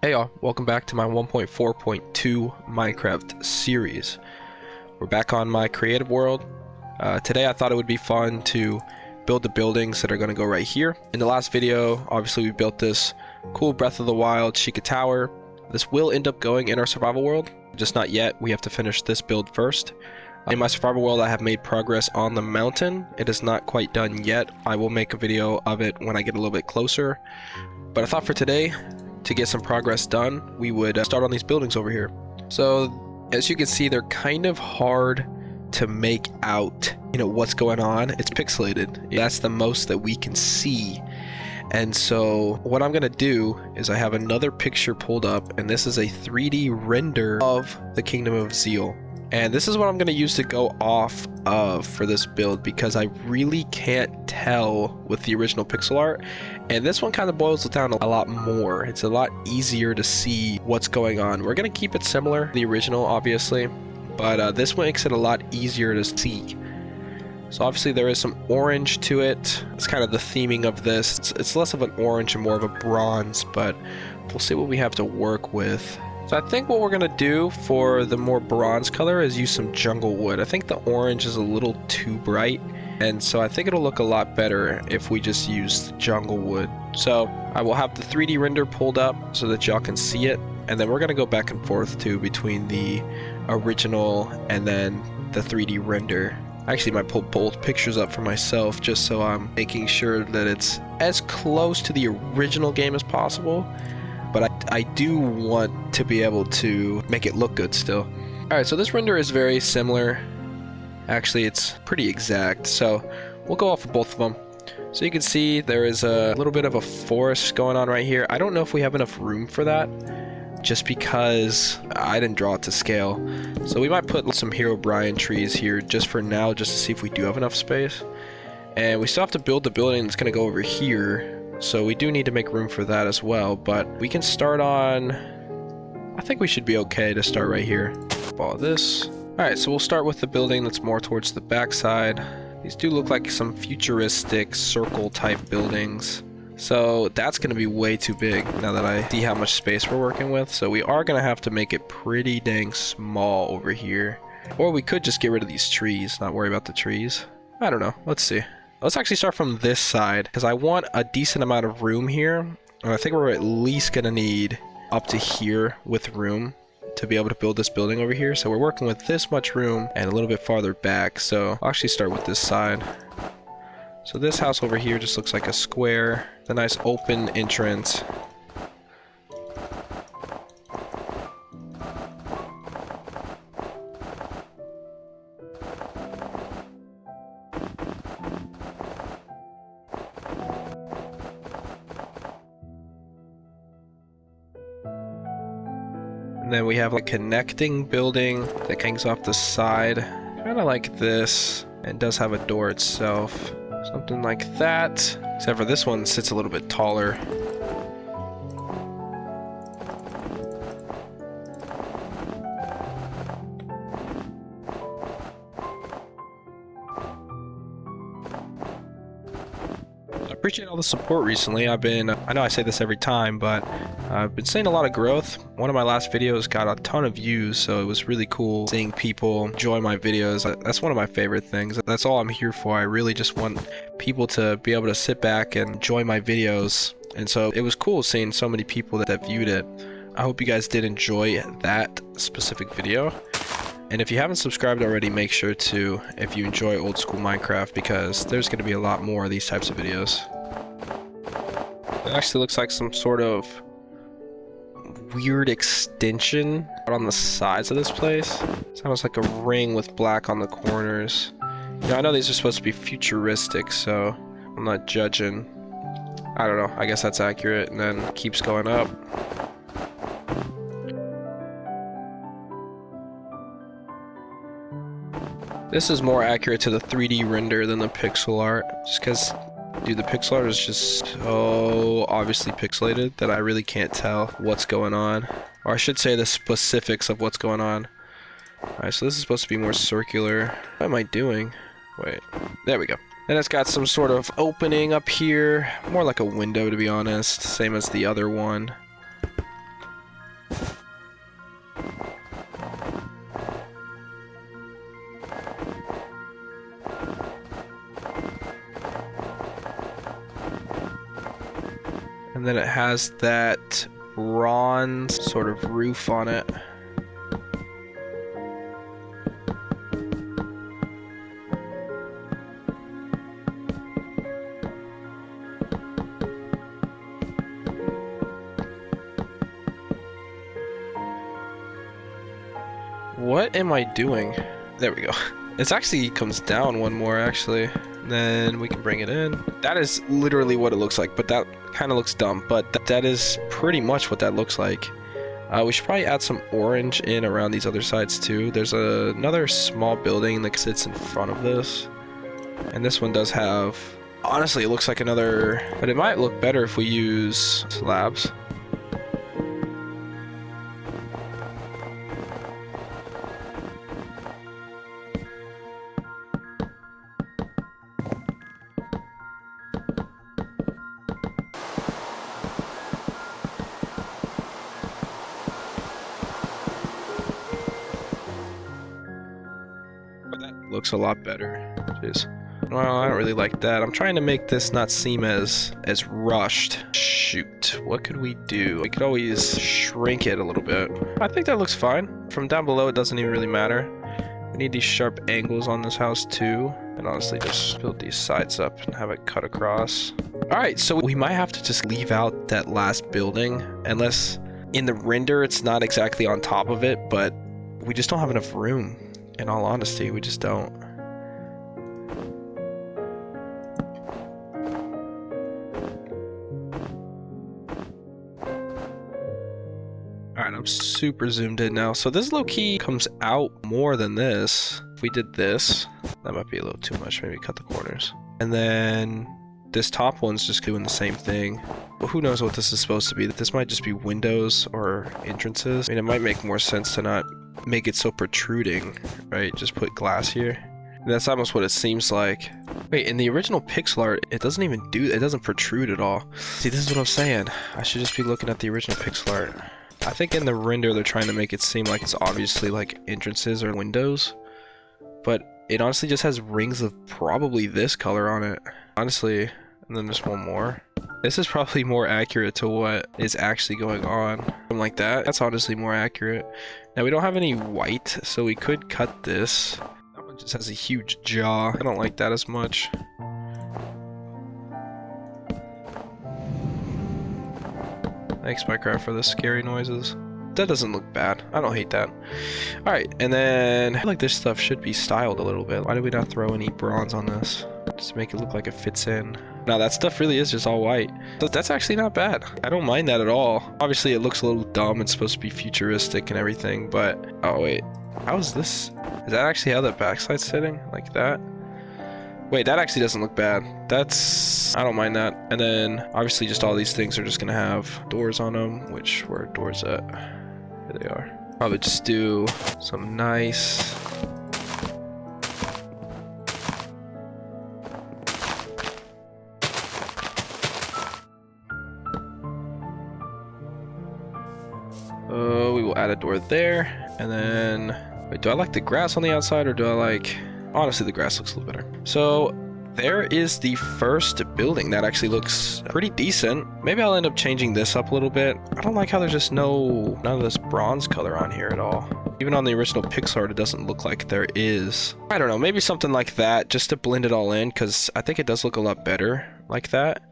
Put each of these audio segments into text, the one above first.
Hey y'all, welcome back to my 1.4.2 Minecraft series. We're back on my creative world. Today I thought it would be fun to build the buildings that are going to go right here. In the last video, obviously we built this cool Breath of the Wild Sheikah Tower. This will end up going in our survival world, just not yet. We have to finish this build first. In my survival world, I have made progress on the mountain. It is not quite done yet. I will make a video of it when I get a little bit closer. But I thought for today, to get some progress done, we would start on these buildings over here. So as you can see, they're kind of hard to make out, what's going on. It's pixelated. That's the most that we can see. And so what I'm gonna do is I have another picture pulled up, and this is a 3D render of the Kingdom of Zeal. And this is what I'm going to use to go off of for this build, because I really can't tell with the original pixel art. And this one kind of boils it down a lot more. It's a lot easier to see what's going on. We're going to keep it similar to the original, obviously, but this one makes it a lot easier to see. So obviously there is some orange to it. It's kind of the theming of this. It's less of an orange and more of a bronze, but we'll see what we have to work with. So I think what we're going to do for the more bronze color is use some jungle wood. I think the orange is a little too bright, and so I think it'll look a lot better if we just use jungle wood. So I will have the 3D render pulled up so that y'all can see it, and then we're going to go back and forth too between the original and then the 3D render. Actually, I might pull both pictures up for myself just so I'm making sure that it's as close to the original game as possible. But I do want to be able to make it look good still. Alright, so this render is very similar. Actually, it's pretty exact, so we'll go off of both of them. So you can see there is a little bit of a forest going on right here. I don't know if we have enough room for that, just because I didn't draw it to scale. So we might put some Herobrine trees here just for now, just to see if we do have enough space. And we still have to build the building that's going to go over here. So we do need to make room for that as well, but we can start on... I think we should be okay to start right here. Follow this. Alright, so we'll start with the building that's more towards the backside. These do look like some futuristic circle type buildings. So that's going to be way too big now that I see how much space we're working with. So we are going to have to make it pretty dang small over here. Or we could just get rid of these trees, not worry about the trees. I don't know. Let's see. Let's actually start from this side, because I want a decent amount of room here. And I think we're at least going to need up to here with room to be able to build this building over here. So we're working with this much room and a little bit farther back. So I'll actually start with this side. So this house over here just looks like a square. The nice open entrance. And then we have a connecting building that hangs off the side, kind of like this, and does have a door itself. Something like that, except for this one sits a little bit taller. I appreciate all the support recently. I know I say this every time, but I've been seeing a lot of growth. One of my last videos got a ton of views, so it was really cool seeing people enjoy my videos. That's one of my favorite things. That's all I'm here for. I really just want people to be able to sit back and enjoy my videos. And so it was cool seeing so many people that viewed it. I hope you guys did enjoy that specific video. And if you haven't subscribed already, make sure to, if you enjoy old school Minecraft, because there's going to be a lot more of these types of videos. It actually looks like some sort of weird extension on the sides of this place. It's almost like a ring with black on the corners. I know these are supposed to be futuristic, so I'm not judging. I don't know, I guess that's accurate. And then it keeps going up. This is more accurate to the 3D render than the pixel art, just because, dude, the pixel art is just so obviously pixelated that I really can't tell what's going on. Or I should say the specifics of what's going on. Alright, so this is supposed to be more circular. What am I doing? Wait, there we go. And it's got some sort of opening up here, more like a window to be honest, same as the other one. And then it has that bronze sort of roof on it. What am I doing? There we go. It actually comes down one more actually. Then we can bring it in. That is literally what it looks like, but that kind of looks dumb. But that is pretty much what that looks like. We should probably add some orange in around these other sides too. There's another small building that sits in front of this. And this one does have... Honestly, it looks like another... But it might look better if we use slabs. Looks a lot better. Jeez. Well, I don't really like that. I'm trying to make this not seem as rushed. Shoot, what could we do? We could always shrink it a little bit. I think that looks fine. From down below, it doesn't even really matter. We need these sharp angles on this house too. And honestly, just build these sides up and have it cut across. All right, so we might have to just leave out that last building, unless in the render it's not exactly on top of it, but we just don't have enough room. In all honesty, we just don't. Alright, I'm super zoomed in now. So this low-key comes out more than this. If we did this, that might be a little too much. Maybe cut the corners. And then this top one's just doing the same thing. But who knows what this is supposed to be. This might just be windows or entrances. I mean, it might make more sense to not make it so protruding, right? Just put glass here. And that's almost what it seems like. Wait, in the original pixel art, it doesn't protrude at all. See, this is what I'm saying. I should just be looking at the original pixel art. I think in the render, they're trying to make it seem like it's obviously like entrances or windows. But it honestly just has rings of probably this color on it. Honestly, and then there's one more. This is probably more accurate to what is actually going on. Something like that. That's honestly more accurate. Now we don't have any white, so we could cut this. That one just has a huge jaw. I don't like that as much. Thanks, Minecraft, for the scary noises. That doesn't look bad. I don't hate that. Alright, and then I feel like this stuff should be styled a little bit. Why did we not throw any bronze on this? Just to make it look like it fits in. Now that stuff really is just all white. So that's actually not bad. I don't mind that at all. Obviously it looks a little dumb. It's supposed to be futuristic and everything, but... Oh wait, how is this? Is that actually how that backside's sitting? Like that? Wait, that actually doesn't look bad. That's... I don't mind that. And then obviously just all these things are just gonna have doors on them, which where are doors at? Here they are. Probably just do some nice... we will add a door there, and then... Wait, do I like the grass on the outside, or do I like... Honestly, the grass looks a little better. So, there is the first building. That actually looks pretty decent. Maybe I'll end up changing this up a little bit. I don't like how there's just none of this bronze color on here at all. Even on the original pixel art, it doesn't look like there is. I don't know, maybe something like that, just to blend it all in, because I think it does look a lot better like that.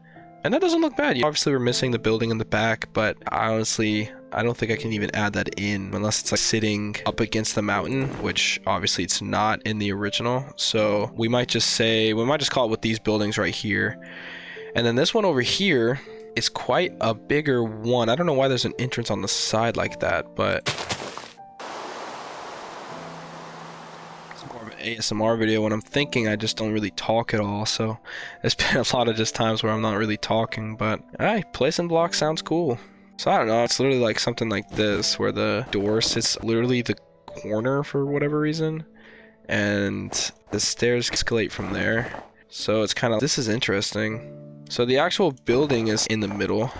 And that doesn't look bad. Obviously, we're missing the building in the back, but honestly, I don't think I can even add that in unless it's like sitting up against the mountain, which obviously it's not in the original. So we might just call it with these buildings right here. And then this one over here is quite a bigger one. I don't know why there's an entrance on the side like that, but it's more of an ASMR video. When I'm thinking, I just don't really talk at all. So there's been a lot of just times where I'm not really talking, but alright, placing blocks sounds cool. So I don't know, it's literally like something like this, where the door sits literally the corner for whatever reason, and the stairs escalate from there. So it's kind of, this is interesting. So the actual building is in the middle.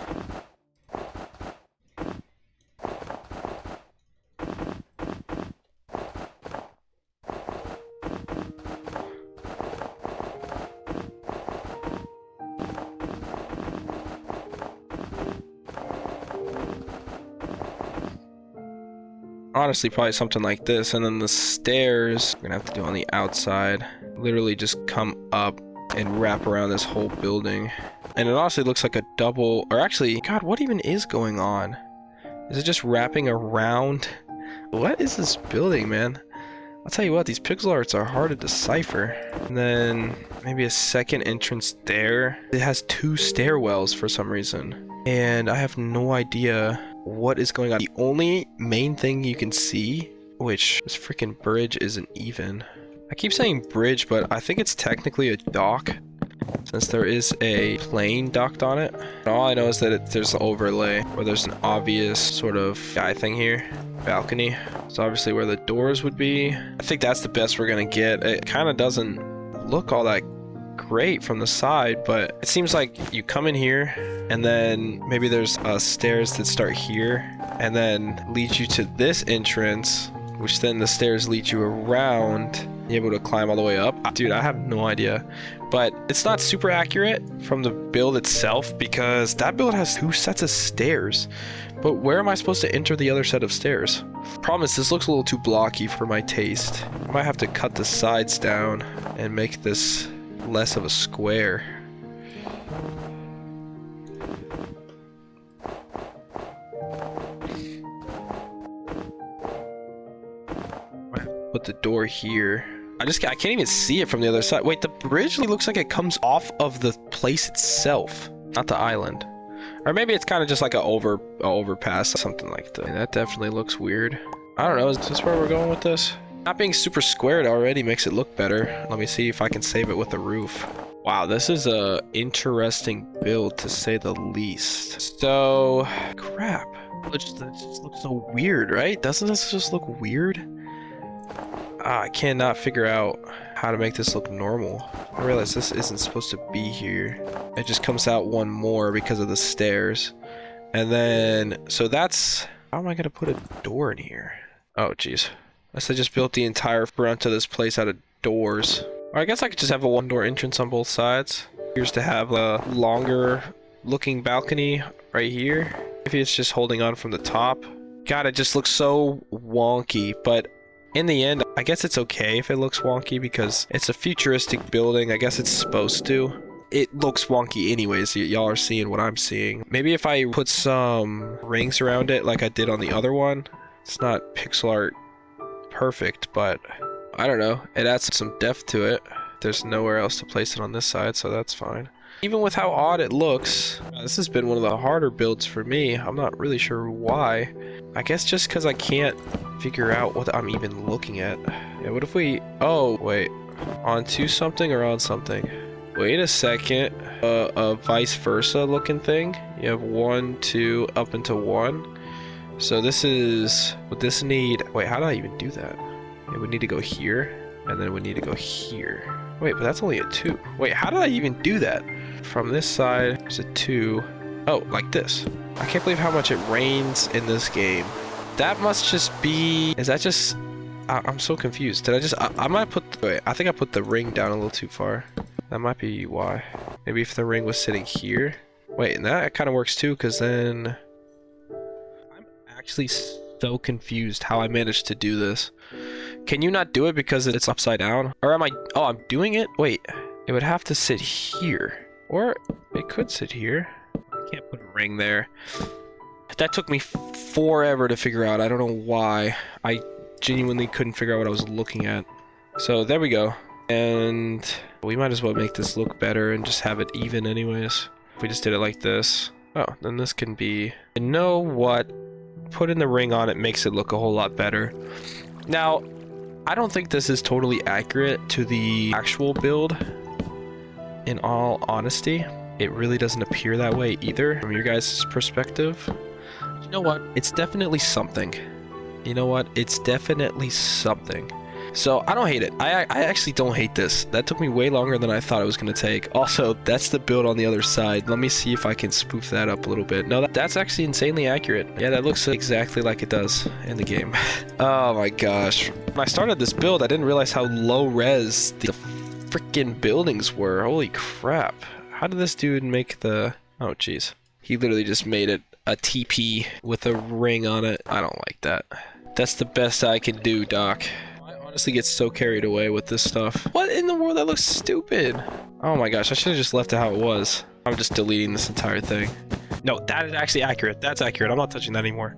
Honestly, probably something like this. And then the stairs, we're gonna have to do on the outside. Literally just come up and wrap around this whole building. And it honestly looks like a double, or actually, God, what even is going on? Is it just wrapping around? What is this building, man? I'll tell you what, these pixel arts are hard to decipher. And then maybe a second entrance there. It has 2 stairwells for some reason. And I have no idea what is going on. The only main thing you can see, which this freaking bridge isn't even. I keep saying bridge, but I think it's technically a dock, since there is a plane docked on it. And all I know is that there's an overlay where there's an obvious sort of guy thing here, balcony. So obviously where the doors would be. I think that's the best we're gonna get. It kind of doesn't look all that great from the side, but it seems like you come in here and then maybe there's stairs that start here and then lead you to this entrance, which then the stairs lead you around. You're able to climb all the way up. Dude, I have no idea, but it's not super accurate from the build itself because that build has 2 sets of stairs. But where am I supposed to enter the other set of stairs? Problem is, this looks a little too blocky for my taste. I might have to cut the sides down and make this less of a square. Put the door here. I can't even see it from the other side. Wait, the bridge looks like it comes off of the place itself, not the island. Or maybe it's kind of just like a overpass, something like that. That definitely looks weird. I don't know, is this where we're going with this? Not being super squared already makes it look better. Let me see if I can save it with the roof. Wow, this is a interesting build to say the least. So, crap. It just looks so weird, right? Doesn't this just look weird? I cannot figure out how to make this look normal. I realize this isn't supposed to be here. It just comes out one more because of the stairs. And then, so that's, how am I gonna put a door in here? Oh, geez. Unless I just built the entire front of this place out of doors. Or I guess I could just have a 1-door entrance on both sides. Here's to have a longer looking balcony right here. Maybe it's just holding on from the top. God, it just looks so wonky, but in the end, I guess it's okay if it looks wonky because it's a futuristic building. I guess it's supposed to. It looks wonky anyways. Y'all are seeing what I'm seeing. Maybe if I put some rings around it like I did on the other one. It's not pixel art perfect, but I don't know. It adds some depth to it. There's nowhere else to place it on this side, so that's fine. Even with how odd it looks, this has been one of the harder builds for me. I'm not really sure why. I guess just because I can't figure out what I'm even looking at. Yeah, what if we... Oh, wait. Onto something or on something? Wait a second. A vice versa looking thing. You have 1, 2, up into 1. So this is... Would this need... Wait, how do I even do that? It would need to go here, and then it would need to go here. Wait, but that's only a 2. Wait, how did I even do that? From this side, there's a 2. Oh, like this. I can't believe how much it rains in this game. That must just be... Is that just... I'm so confused. Did I just... I might put... Wait, I think I put the ring down a little too far. That might be why. Maybe if the ring was sitting here. Wait, and that kind of works too, because then... I'm actually so confused how I managed to do this. Can you not do it because it's upside down? Or am I... Oh, I'm doing it? Wait. It would have to sit here. Or it could sit here. I can't put a ring there. That took me forever to figure out. I don't know why. I genuinely couldn't figure out what I was looking at. So there we go. And we might as well make this look better and just have it even anyways. If we just did it like this. Oh, then this can be... You know what? Putting the ring on it makes it look a whole lot better. Now, I don't think this is totally accurate to the actual build. In all honesty, it really doesn't appear that way either from your guys' perspective. You know what? It's definitely something. You know what? It's definitely something. So I don't hate it. I actually don't hate this. That took me way longer than I thought it was going to take. Also, that's the build on the other side. Let me see if I can spoof that up a little bit. No, that's actually insanely accurate. Yeah, that looks exactly like it does in the game. Oh my gosh. When I started this build, I didn't realize how low res the freaking buildings were. Holy crap. How did this dude make the... Oh, jeez. He literally just made it a TP with a ring on it. I don't like that. That's the best I can do, Doc. I honestly get so carried away with this stuff. What in the world? That looks stupid. Oh my gosh, I should have just left it how it was. I'm just deleting this entire thing. No, that is actually accurate. That's accurate. I'm not touching that anymore.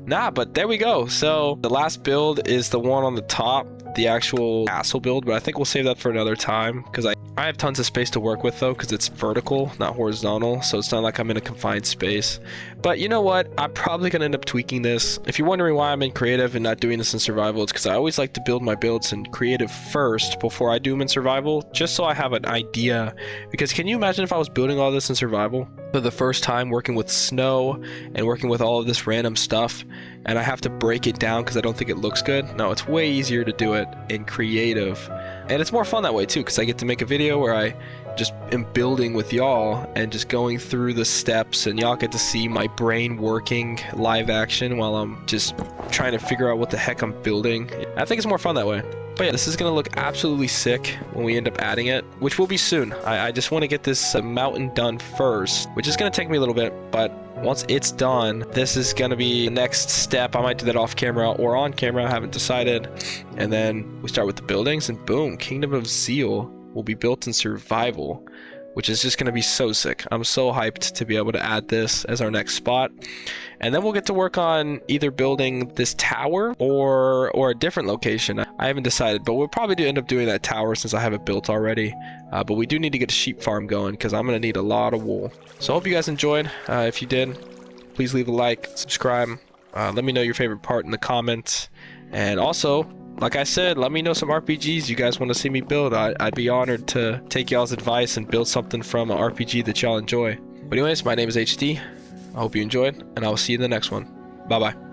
Nah, but there we go. So the last build is the one on the top, the actual castle build, but I think we'll save that for another time because I have tons of space to work with though, because it's vertical, not horizontal, so it's not like I'm in a confined space. But you know what? I'm probably going to end up tweaking this. If you're wondering why I'm in creative and not doing this in survival, it's because I always like to build my builds in creative first before I do them in survival, just so I have an idea. Because can you imagine if I was building all this in survival for the first time, working with snow and working with all of this random stuff, and I have to break it down because I don't think it looks good? No, it's way easier to do it in creative. And it's more fun that way too, because I get to make a video where I just am building with y'all and just going through the steps, and y'all get to see my brain working live action while I'm just trying to figure out what the heck I'm building. I think it's more fun that way. But yeah, this is going to look absolutely sick when we end up adding it, which will be soon. I just want to get this mountain done first, which is going to take me a little bit, but once it's done, this is going to be the next step. I might do that off camera or on camera, I haven't decided. And then we start with the buildings, and boom, Kingdom of Zeal will be built in survival, which is just going to be so sick. I'm so hyped to be able to add this as our next spot. And then we'll get to work on either building this tower or a different location. I haven't decided, but we'll probably end up doing that tower since I have it built already. But we do need to get a sheep farm going because I'm going to need a lot of wool. So I hope you guys enjoyed. If you did, please leave a like, subscribe. Let me know your favorite part in the comments. And also, like I said, let me know some RPGs you guys want to see me build. I'd be honored to take y'all's advice and build something from an RPG that y'all enjoy. But anyways, my name is HD. I hope you enjoyed, and I will see you in the next one. Bye-bye.